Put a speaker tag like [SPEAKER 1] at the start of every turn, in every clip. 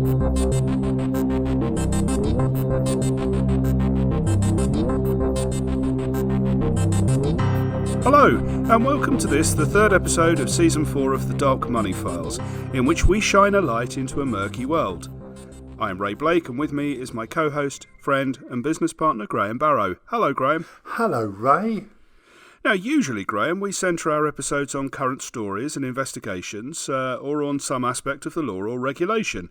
[SPEAKER 1] Hello, and welcome to this, the third episode of Season 4 of The Dark Money Files, in which we shine a light into a murky world. I am Ray Blake, and with me is my co-host, friend and business partner, Graham Barrow. Hello, Graham.
[SPEAKER 2] Hello, Ray.
[SPEAKER 1] Now, usually, Graham, we centre our episodes on current stories and investigations, or on some aspect of the law or regulation.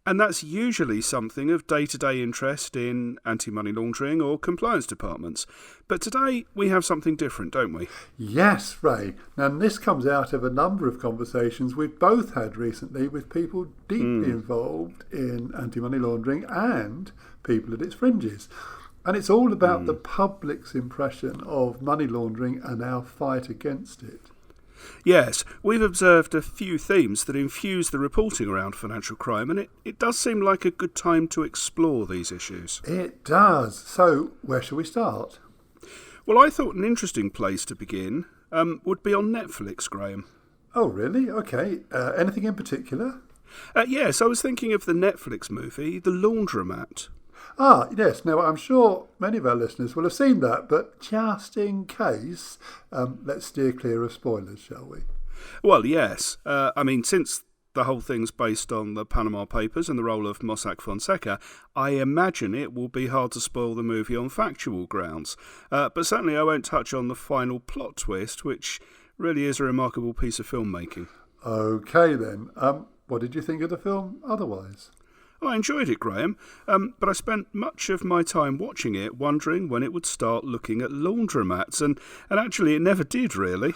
[SPEAKER 1] And that's usually something of day-to-day interest in anti-money laundering or compliance departments. But today we have something different, don't we?
[SPEAKER 2] Yes, Ray. Now, this comes out of a number of conversations we've both had recently with people deeply involved in anti-money laundering and people at its fringes. And it's all about the public's impression of money laundering and our fight against it.
[SPEAKER 1] Yes, we've observed a few themes that infuse the reporting around financial crime, and it does seem like a good time to explore these issues.
[SPEAKER 2] It does. So, where shall we start?
[SPEAKER 1] Well, I thought an interesting place to begin would be on Netflix, Graham.
[SPEAKER 2] Oh, really? Okay. Anything in particular?
[SPEAKER 1] Yes, I was thinking of the Netflix movie, The Laundromat.
[SPEAKER 2] Ah, yes. Now, I'm sure many of our listeners will have seen that, but just in case, let's steer clear of spoilers, shall we?
[SPEAKER 1] Well, yes. Since the whole thing's based on the Panama Papers and the role of Mossack Fonseca, I imagine it will be hard to spoil the movie on factual grounds. But certainly I won't touch on the final plot twist, which really is a remarkable piece of filmmaking.
[SPEAKER 2] Okay, then. What did you think of the film otherwise?
[SPEAKER 1] I enjoyed it, Graham, but I spent much of my time watching it wondering when it would start looking at laundromats, and actually it never did, really.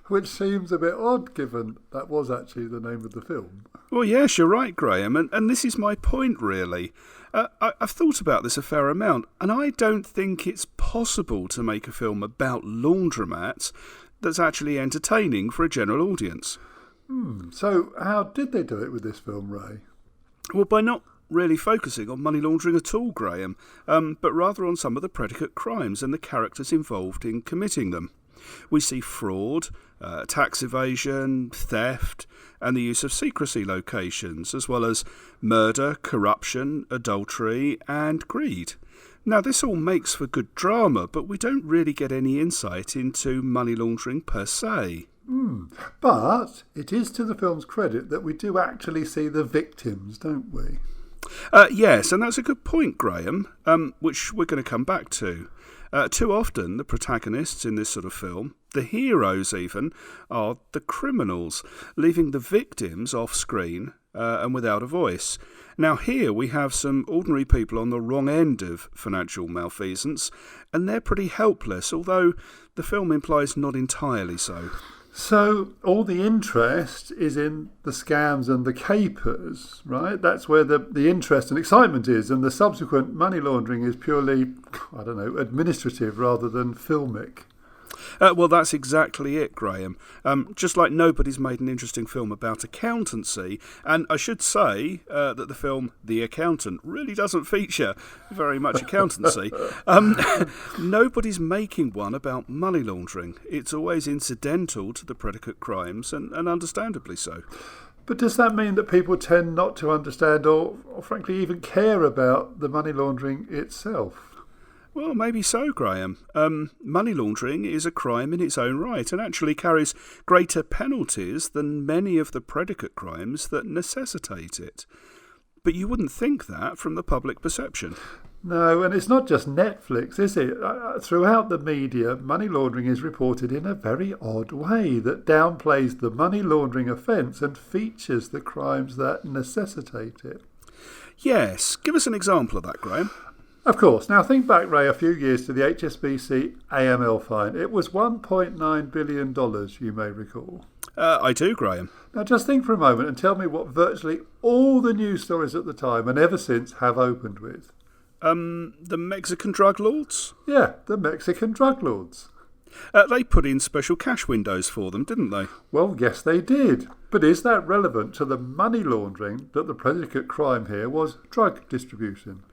[SPEAKER 2] Which seems a bit odd, given that was actually the name of the film.
[SPEAKER 1] Well, yes, you're right, Graham, and this is my point, really. I've thought about this a fair amount, and I don't think it's possible to make a film about laundromats that's actually entertaining for a general audience.
[SPEAKER 2] So how did they do it with this film, Ray?
[SPEAKER 1] Well, by not really focusing on money laundering at all, Graham, but rather on some of the predicate crimes and the characters involved in committing them. We see fraud, tax evasion, theft, and the use of secrecy locations, as well as murder, corruption, adultery, and greed. Now, this all makes for good drama, but we don't really get any insight into money laundering per se.
[SPEAKER 2] But it is to the film's credit that we do actually see the victims, don't we?
[SPEAKER 1] Yes, and that's a good point, Graham, which we're going to come back to. Too often, the protagonists in this sort of film, the heroes even, are the criminals, leaving the victims off-screen and without a voice. Now here we have some ordinary people on the wrong end of financial malfeasance, and they're pretty helpless, although the film implies not entirely so.
[SPEAKER 2] So all the interest is in the scams and the capers, right? That's where the interest and excitement is, and the subsequent money laundering is purely, administrative rather than filmic.
[SPEAKER 1] Well, that's exactly it, Graham. Just like nobody's made an interesting film about accountancy, and I should say that the film The Accountant really doesn't feature very much accountancy. Nobody's making one about money laundering. It's always incidental to the predicate crimes, and understandably so.
[SPEAKER 2] But does that mean that people tend not to understand or frankly even care about the money laundering itself?
[SPEAKER 1] Well, maybe so, Graham. Money laundering is a crime in its own right and actually carries greater penalties than many of the predicate crimes that necessitate it. But you wouldn't think that from the public perception.
[SPEAKER 2] No, and it's not just Netflix, is it? Throughout the media, money laundering is reported in a very odd way that downplays the money laundering offence and features the crimes that necessitate it.
[SPEAKER 1] Yes, give us an example of that, Graham.
[SPEAKER 2] Of course. Now think back, Ray, a few years to the HSBC AML fine. It was $1.9 billion, you may recall.
[SPEAKER 1] I do, Graham.
[SPEAKER 2] Now just think for a moment and tell me what virtually all the news stories at the time and ever since have opened with.
[SPEAKER 1] The Mexican drug lords?
[SPEAKER 2] Yeah, the Mexican drug lords.
[SPEAKER 1] They put in special cash windows for them, didn't they?
[SPEAKER 2] Well, yes, they did. But is that relevant to the money laundering that the predicate crime here was drug distribution?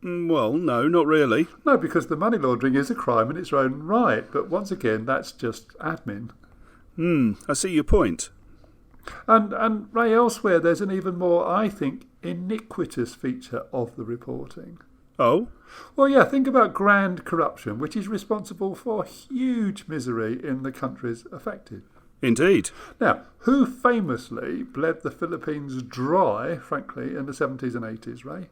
[SPEAKER 1] Well, no, not really.
[SPEAKER 2] No, because the money laundering is a crime in its own right. But once again, that's just admin.
[SPEAKER 1] I see your point.
[SPEAKER 2] And Ray, elsewhere, there's an even more, I think, iniquitous feature of the reporting.
[SPEAKER 1] Oh?
[SPEAKER 2] Well, yeah, think about grand corruption, which is responsible for huge misery in the countries affected.
[SPEAKER 1] Indeed.
[SPEAKER 2] Now, who famously bled the Philippines dry, frankly, in the 70s and 80s, Ray?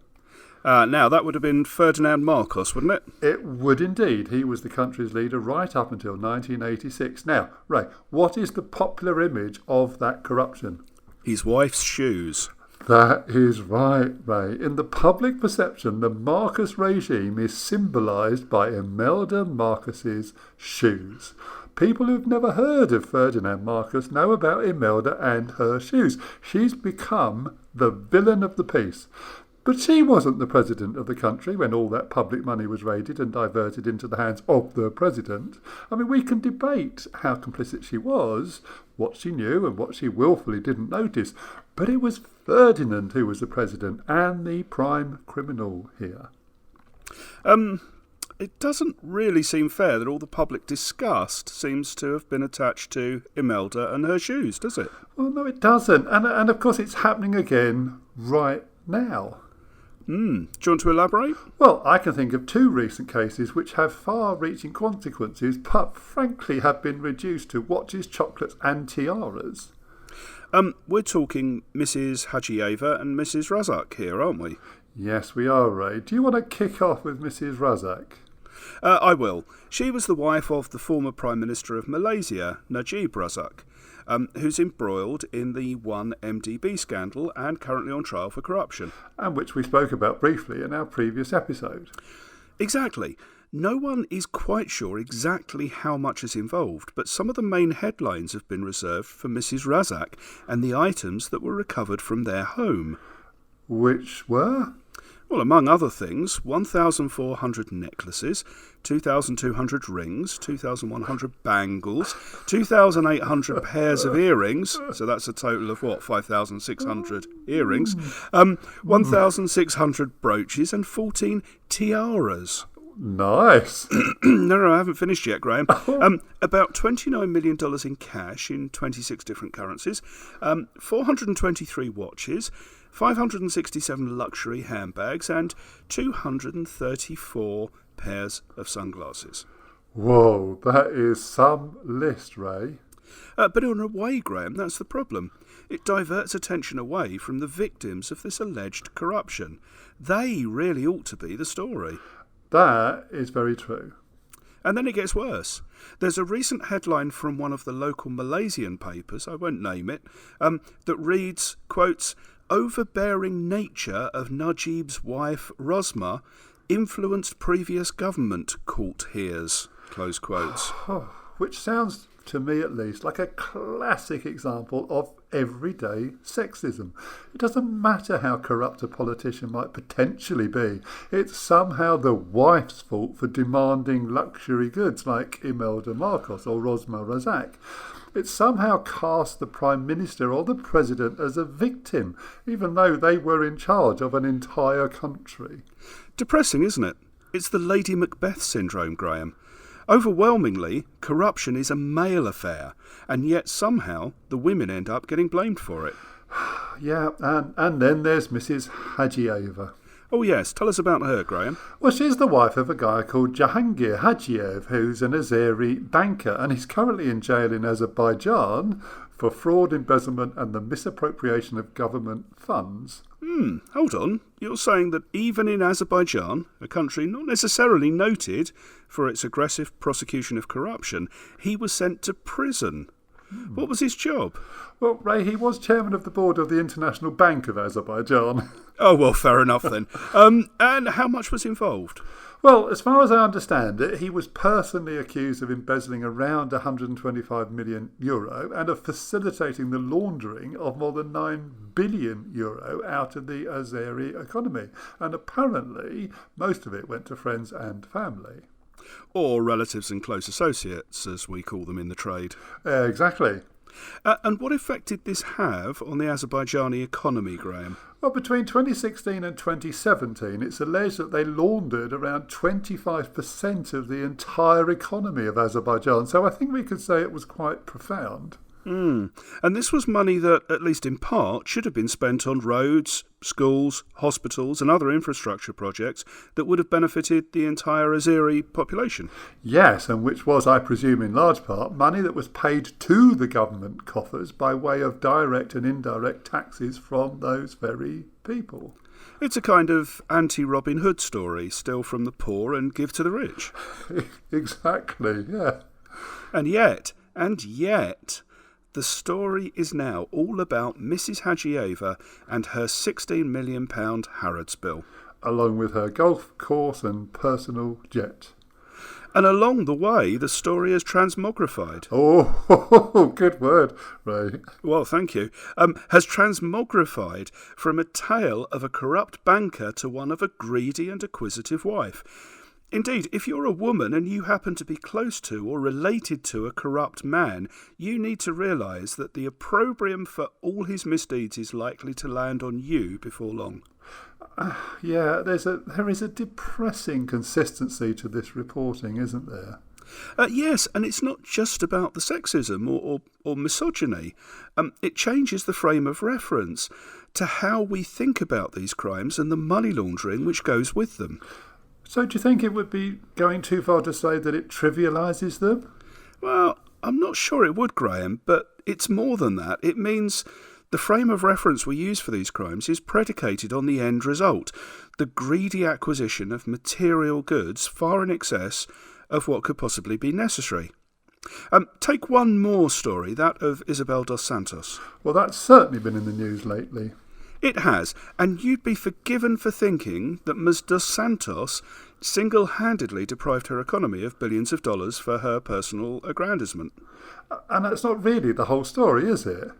[SPEAKER 1] Now, that would have been Ferdinand Marcos, wouldn't it?
[SPEAKER 2] It would indeed. He was the country's leader right up until 1986. Now, Ray, what is the popular image of that corruption?
[SPEAKER 1] His wife's shoes.
[SPEAKER 2] That is right, Ray. In the public perception, the Marcos regime is symbolised by Imelda Marcos's shoes. People who've never heard of Ferdinand Marcos know about Imelda and her shoes. She's become the villain of the piece. But she wasn't the president of the country when all that public money was raided and diverted into the hands of the president. I mean, we can debate how complicit she was, what she knew and what she willfully didn't notice. But it was Ferdinand who was the president and the prime criminal here.
[SPEAKER 1] It doesn't really seem fair that all the public disgust seems to have been attached to Imelda and her shoes, does it?
[SPEAKER 2] Well, no, it doesn't. And of course, it's happening again right now.
[SPEAKER 1] Do you want to elaborate?
[SPEAKER 2] Well, I can think of two recent cases which have far-reaching consequences, but frankly have been reduced to watches, chocolates and tiaras.
[SPEAKER 1] We're talking Mrs. Hajieva and Mrs. Razak here, aren't we?
[SPEAKER 2] Yes, we are, Ray. Do you want to kick off with Mrs. Razak?
[SPEAKER 1] I will. She was the wife of the former Prime Minister of Malaysia, Najib Razak, who's embroiled in the 1MDB scandal and currently on trial for corruption.
[SPEAKER 2] And which we spoke about briefly in our previous episode.
[SPEAKER 1] Exactly. No one is quite sure exactly how much is involved, but some of the main headlines have been reserved for Mrs. Razak and the items that were recovered from their home.
[SPEAKER 2] Which were?
[SPEAKER 1] Well, among other things, 1,400 necklaces, 2,200 rings, 2,100 bangles, 2,800 pairs of earrings, so that's a total of, 5,600 earrings, 1,600 brooches and 14 tiaras.
[SPEAKER 2] Nice.
[SPEAKER 1] No, I haven't finished yet, Graham. About $29 million in cash in 26 different currencies, 423 watches, 567 luxury handbags and 234 pairs of sunglasses.
[SPEAKER 2] Whoa, that is some list, Ray.
[SPEAKER 1] But in a way, Graham, that's the problem. It diverts attention away from the victims of this alleged corruption. They really ought to be the story.
[SPEAKER 2] That is very true.
[SPEAKER 1] And then it gets worse. There's a recent headline from one of the local Malaysian papers, I won't name it, that reads, quotes, "Overbearing nature of Najib's wife, Rosma, influenced previous government, court hears," close quotes.
[SPEAKER 2] Which sounds, to me at least, like a classic example of everyday sexism. It doesn't matter how corrupt a politician might potentially be. It's somehow the wife's fault for demanding luxury goods like Imelda Marcos or Rosma Razak. It somehow cast the Prime Minister or the President as a victim, even though they were in charge of an entire country.
[SPEAKER 1] Depressing, isn't it? It's the Lady Macbeth syndrome, Graham. Overwhelmingly, corruption is a male affair, and yet somehow the women end up getting blamed for it.
[SPEAKER 2] Yeah, and then there's Mrs. Hajieva.
[SPEAKER 1] Oh yes, tell us about her, Graham.
[SPEAKER 2] Well, she's the wife of a guy called Jahangir Hajiev, who's an Azeri banker, and he's currently in jail in Azerbaijan for fraud, embezzlement and the misappropriation of government funds.
[SPEAKER 1] Hold on. You're saying that even in Azerbaijan, a country not necessarily noted for its aggressive prosecution of corruption, he was sent to prison. What was his job?
[SPEAKER 2] Well, Ray, he was chairman of the board of the International Bank of Azerbaijan.
[SPEAKER 1] Oh, well, fair enough then. And how much was involved?
[SPEAKER 2] Well, as far as I understand it, he was personally accused of embezzling around €125 million and of facilitating the laundering of more than €9 billion out of the Azeri economy. And apparently, most of it went to friends and family.
[SPEAKER 1] Or relatives and close associates, as we call them in the trade.
[SPEAKER 2] Exactly.
[SPEAKER 1] And what effect did this have on the Azerbaijani economy, Graham?
[SPEAKER 2] Well, between 2016 and 2017, it's alleged that they laundered around 25% of the entire economy of Azerbaijan. So I think we could say it was quite profound.
[SPEAKER 1] And this was money that, at least in part, should have been spent on roads, schools, hospitals and other infrastructure projects that would have benefited the entire Azeri population.
[SPEAKER 2] Yes, and which was, I presume, in large part, money that was paid to the government coffers by way of direct and indirect taxes from those very people.
[SPEAKER 1] It's a kind of anti-Robin Hood story, steal from the poor and give to the rich.
[SPEAKER 2] Exactly, yeah.
[SPEAKER 1] And yet, the story is now all about Mrs. Hajieva and her £16 million Harrods bill.
[SPEAKER 2] Along with her golf course and personal jet.
[SPEAKER 1] And along the way, the story is transmogrified.
[SPEAKER 2] Oh, good word, Ray.
[SPEAKER 1] Well, thank you. Has transmogrified from a tale of a corrupt banker to one of a greedy and acquisitive wife. Indeed, if you're a woman and you happen to be close to or related to a corrupt man, you need to realise that the opprobrium for all his misdeeds is likely to land on you before long.
[SPEAKER 2] Yeah, there is a depressing consistency to this reporting, isn't there?
[SPEAKER 1] Yes, and it's not just about the sexism or misogyny. It changes the frame of reference to how we think about these crimes and the money laundering which goes with them.
[SPEAKER 2] So do you think it would be going too far to say that it trivialises them?
[SPEAKER 1] Well, I'm not sure it would, Graham, but it's more than that. It means the frame of reference we use for these crimes is predicated on the end result, the greedy acquisition of material goods far in excess of what could possibly be necessary. Take one more story, that of Isabel dos Santos.
[SPEAKER 2] Well, that's certainly been in the news lately.
[SPEAKER 1] It has, and you'd be forgiven for thinking that Ms. dos Santos single-handedly deprived her economy of billions of dollars for her personal aggrandisement.
[SPEAKER 2] And that's not really the whole story, is it?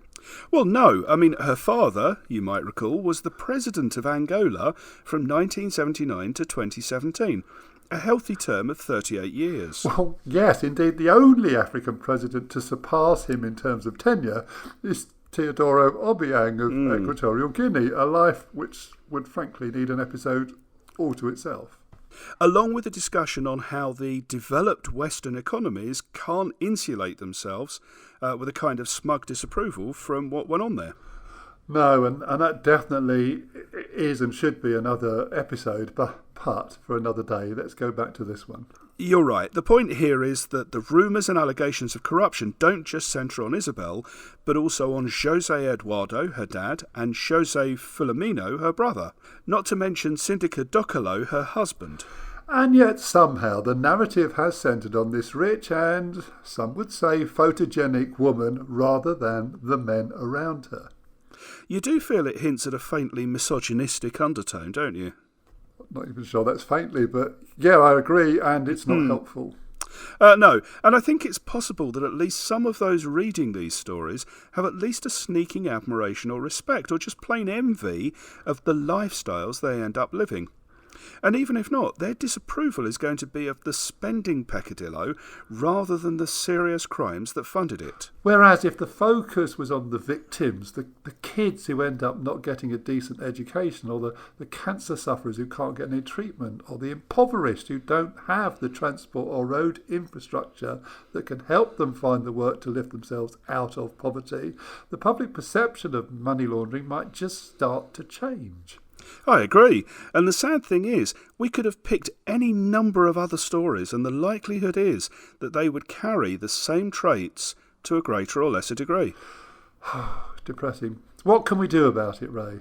[SPEAKER 1] Well, no. I mean, her father, you might recall, was the president of Angola from 1979 to 2017. A healthy term of 38 years.
[SPEAKER 2] Well, yes, indeed. The only African president to surpass him in terms of tenure is Teodoro Obiang of Equatorial Guinea, a life which would frankly need an episode all to itself.
[SPEAKER 1] Along with a discussion on how the developed Western economies can't insulate themselves with a kind of smug disapproval from what went on there.
[SPEAKER 2] No, and that definitely is and should be another episode, but for another day. Let's go back to this one.
[SPEAKER 1] You're right. The point here is that the rumours and allegations of corruption don't just centre on Isabel, but also on José Eduardo, her dad, and José Filomeno, her brother, not to mention Syndica Docolo, her husband.
[SPEAKER 2] And yet somehow the narrative has centred on this rich and, some would say, photogenic woman rather than the men around her.
[SPEAKER 1] You do feel it hints at a faintly misogynistic undertone, don't you?
[SPEAKER 2] Not even sure that's faintly, but yeah, I agree, and it's not helpful.
[SPEAKER 1] No, and I think it's possible that at least some of those reading these stories have at least a sneaking admiration or respect, or just plain envy of the lifestyles they end up living. And even if not, their disapproval is going to be of the spending peccadillo rather than the serious crimes that funded it.
[SPEAKER 2] Whereas if the focus was on the victims, the kids who end up not getting a decent education, or the cancer sufferers who can't get any treatment, or the impoverished who don't have the transport or road infrastructure that can help them find the work to lift themselves out of poverty, the public perception of money laundering might just start to change.
[SPEAKER 1] I agree. And the sad thing is, we could have picked any number of other stories, and the likelihood is that they would carry the same traits to a greater or lesser degree.
[SPEAKER 2] Depressing. What can we do about it, Ray?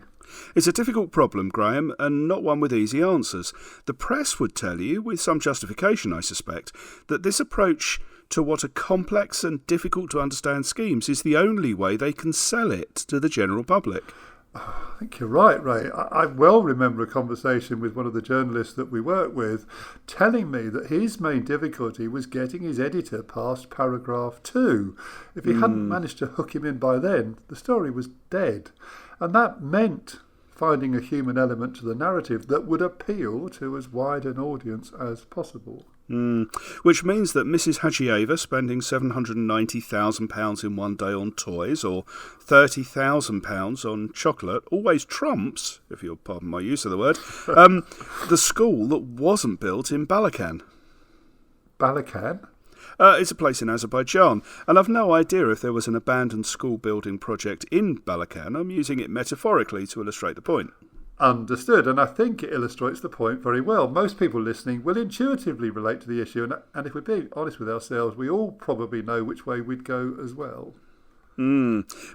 [SPEAKER 1] It's a difficult problem, Graham, and not one with easy answers. The press would tell you, with some justification I suspect, that this approach to what are complex and difficult to understand schemes is the only way they can sell it to the general public.
[SPEAKER 2] I think you're right, Ray. I well remember a conversation with one of the journalists that we work with telling me that his main difficulty was getting his editor past paragraph 2. If he hadn't managed to hook him in by then, the story was dead. And that meant finding a human element to the narrative that would appeal to as wide an audience as possible.
[SPEAKER 1] Which means that Mrs. Hajieva spending £790,000 in one day on toys or £30,000 on chocolate always trumps, if you'll pardon my use of the word, the school that wasn't built in Balakan.
[SPEAKER 2] Balakan?
[SPEAKER 1] It's a place in Azerbaijan, and I've no idea if there was an abandoned school building project in Balakan. I'm using it metaphorically to illustrate the point.
[SPEAKER 2] Understood, and I think it illustrates the point very well. Most people listening will intuitively relate to the issue, and if we're being honest with ourselves, we all probably know which way we'd go as well.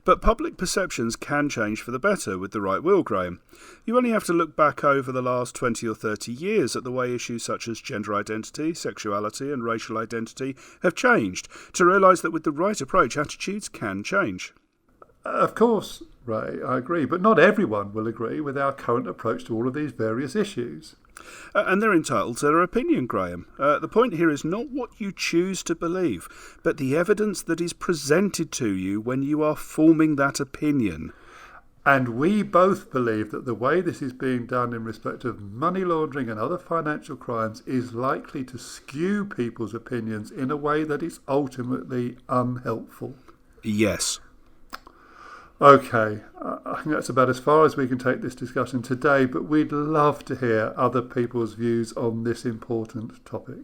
[SPEAKER 1] But public perceptions can change for the better with the right will, Graham. You only have to look back over the last 20 or 30 years at the way issues such as gender identity, sexuality and racial identity have changed to realise that with the right approach, attitudes can change.
[SPEAKER 2] Of course, Ray, I agree, but not everyone will agree with our current approach to all of these various issues.
[SPEAKER 1] And they're entitled to their opinion, Graham. The point here is not what you choose to believe, but the evidence that is presented to you when you are forming that opinion.
[SPEAKER 2] And we both believe that the way this is being done in respect of money laundering and other financial crimes is likely to skew people's opinions in a way that is ultimately unhelpful.
[SPEAKER 1] Yes.
[SPEAKER 2] Okay, I think that's about as far as we can take this discussion today, but we'd love to hear other people's views on this important topic.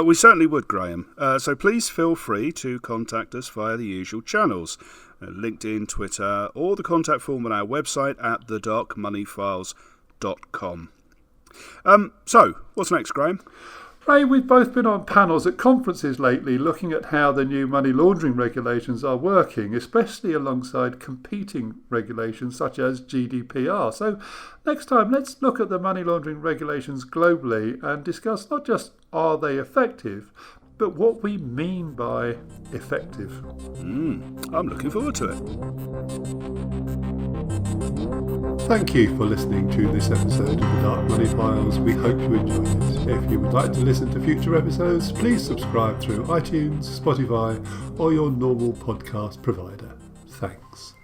[SPEAKER 1] We certainly would, Graham. So please feel free to contact us via the usual channels, LinkedIn, Twitter, or the contact form on our website at thedarkmoneyfiles.com. So, what's next, Graham?
[SPEAKER 2] Ray, we've both been on panels at conferences lately looking at how the new money laundering regulations are working, especially alongside competing regulations such as GDPR. So next time, let's look at the money laundering regulations globally and discuss not just are they effective, but what we mean by effective.
[SPEAKER 1] I'm looking forward to it.
[SPEAKER 2] Thank you for listening to this episode of The Dark Money Files. We hope you enjoyed it. If you would like to listen to future episodes, please subscribe through iTunes, Spotify, or your normal podcast provider. Thanks.